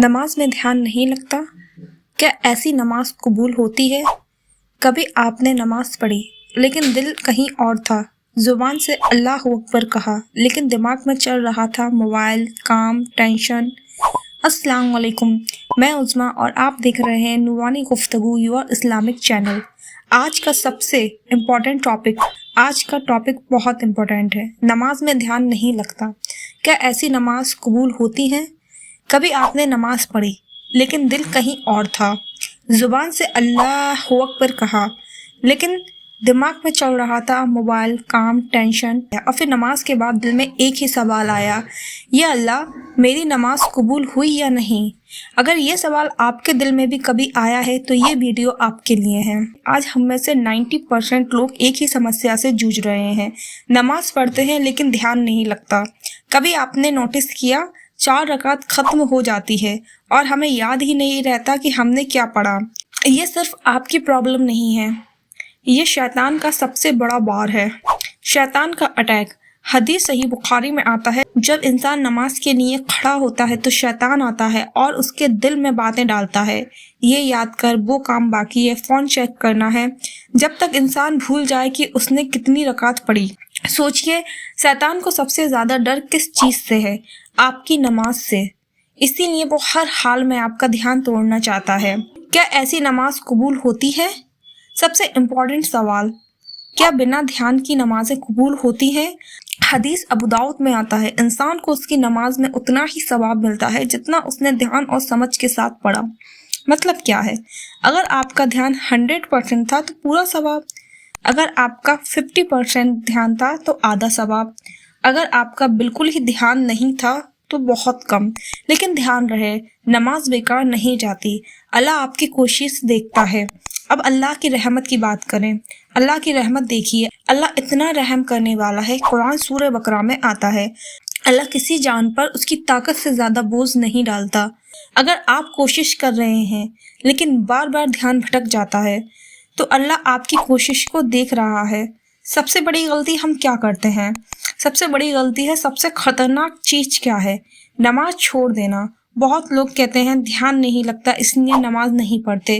नमाज में ध्यान नहीं लगता? क्या ऐसी नमाज कबूल होती है? कभी आपने नमाज पढ़ी लेकिन दिल कहीं और था, ज़ुबान से अल्लाह अकबर कहा लेकिन दिमाग में चल रहा था मोबाइल, काम, टेंशन। अस्सलाम वालेकुम, मैं उज़मा और आप देख रहे हैं नूरानी गुफ्तगू योर इस्लामिक चैनल। आज का टॉपिक बहुत इम्पोर्टेंट है। नमाज में ध्यान नहीं लगता। क्या ऐसी नमाज कबूल होती हैं? कभी आपने नमाज पढ़ी लेकिन दिल कहीं और था, ज़ुबान से अल्लाह अकबर कहा लेकिन दिमाग में चल रहा था मोबाइल, काम, टेंशन। और फिर नमाज के बाद दिल में एक ही सवाल आया, या अल्लाह मेरी नमाज कबूल हुई या नहीं? अगर ये सवाल आपके दिल में भी कभी आया है तो ये वीडियो आपके लिए है। आज हम में से 90% लोग एक ही समस्या से जूझ रहे हैं। नमाज पढ़ते हैं लेकिन ध्यान नहीं लगता। कभी आपने नोटिस किया 4 रकात ख़त्म हो जाती है और हमें याद ही नहीं रहता कि हमने क्या पढ़ा। ये सिर्फ आपकी प्रॉब्लम नहीं है, ये शैतान का सबसे बड़ा वार है, शैतान का अटैक। हदीस सही बुखारी में आता है, जब इंसान नमाज के लिए खड़ा होता है तो शैतान आता है और उसके दिल में बातें डालता है, ये याद कर, वो काम बाकी है, फ़ोन चेक करना है, जब तक इंसान भूल जाए कि उसने कितनी रकात पढ़ी। सोचिए, शैतान को सबसे ज़्यादा डर किस चीज़ से है? आपकी नमाज से। इसीलिए वो हर हाल में आपका ध्यान तोड़ना चाहता है। क्या ऐसी नमाज कबूल होती है? सबसे इम्पोर्टेंट सवाल, क्या बिना ध्यान की नमाजें कबूल होती हैं? हदीस अबू दाऊद में आता है, इंसान को उसकी नमाज में उतना ही सवाब मिलता है जितना उसने ध्यान और समझ के साथ पढ़ा। मतलब क्या है? अगर आपका ध्यान 100% था तो पूरा सवाब, अगर आपका 50% ध्यान था तो आधा सवाब, अगर आपका बिल्कुल ही ध्यान नहीं था तो बहुत कम। लेकिन ध्यान रहे, नमाज बेकार नहीं जाती। अल्लाह आपकी कोशिश देखता है। अब अल्लाह की रहमत की बात करें। अल्लाह की रहमत देखिए, अल्लाह इतना रहम करने वाला है। कुरान सूरह बकरा में आता है, अल्लाह किसी जान पर उसकी ताकत से ज़्यादा बोझ नहीं डालता। अगर आप कोशिश कर रहे हैं लेकिन बार बार ध्यान भटक जाता है तो अल्लाह आपकी कोशिश को देख रहा है। सबसे बड़ी गलती हम क्या करते हैं? सबसे बड़ी गलती है, सबसे खतरनाक चीज़ क्या है? नमाज छोड़ देना। बहुत लोग कहते हैं ध्यान नहीं लगता इसलिए नमाज नहीं पढ़ते।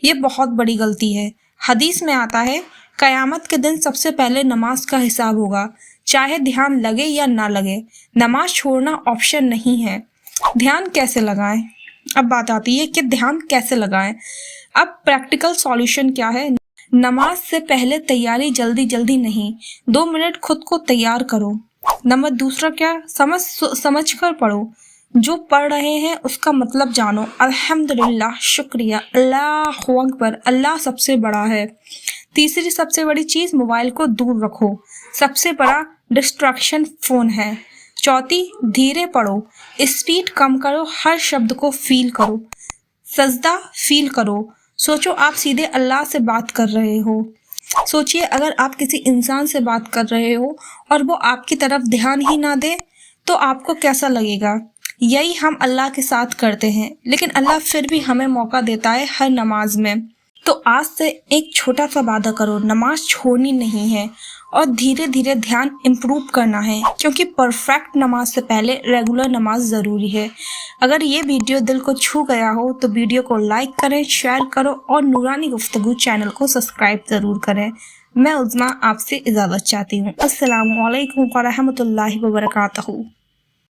ये बहुत बड़ी गलती है। हदीस में आता है, क़यामत के दिन सबसे पहले नमाज का हिसाब होगा, चाहे ध्यान लगे या ना लगे। नमाज छोड़ना ऑप्शन नहीं है। ध्यान कैसे लगाएं? अब बात आती है कि ध्यान कैसे लगाएं। अब प्रैक्टिकल सॉल्यूशन क्या है? नमाज से पहले तैयारी जल्दी जल्दी नहीं, 2 मिनट खुद को तैयार करो। नंबर दूसरा क्या? समझ कर पढ़ो। जो पढ़ रहे हैं उसका मतलब जानो। अल्हम्दुलिल्लाह, शुक्रिया, अल्लाह अकबर, अल्लाह सबसे बड़ा है। तीसरी सबसे बड़ी चीज़, मोबाइल को दूर रखो। सबसे बड़ा डिस्ट्रैक्शन फ़ोन है। चौथी, धीरे पढ़ो, स्पीड कम करो, हर शब्द को फील करो। सजदा फील करो। सोचो आप सीधे अल्लाह से बात कर रहे हो। सोचिए अगर आप किसी इंसान से बात कर रहे हो और वो आपकी तरफ ध्यान ही ना दे तो आपको कैसा लगेगा? यही हम अल्लाह के साथ करते हैं, लेकिन अल्लाह फिर भी हमें मौका देता है हर नमाज में। तो आज से एक छोटा सा वादा करो, नमाज छोड़नी नहीं है और धीरे धीरे ध्यान इम्प्रूव करना है, क्योंकि परफेक्ट नमाज से पहले रेगुलर नमाज ज़रूरी है। अगर ये वीडियो दिल को छू गया हो तो वीडियो को लाइक करें, शेयर करो और नूरानी गुफ्तगू चैनल को सब्सक्राइब ज़रूर करें। मैं उज़मा आपसे इजाज़त चाहती हूँ। अस्सलामु अलैकुम व रहमतुल्लाहि व बरकातहू।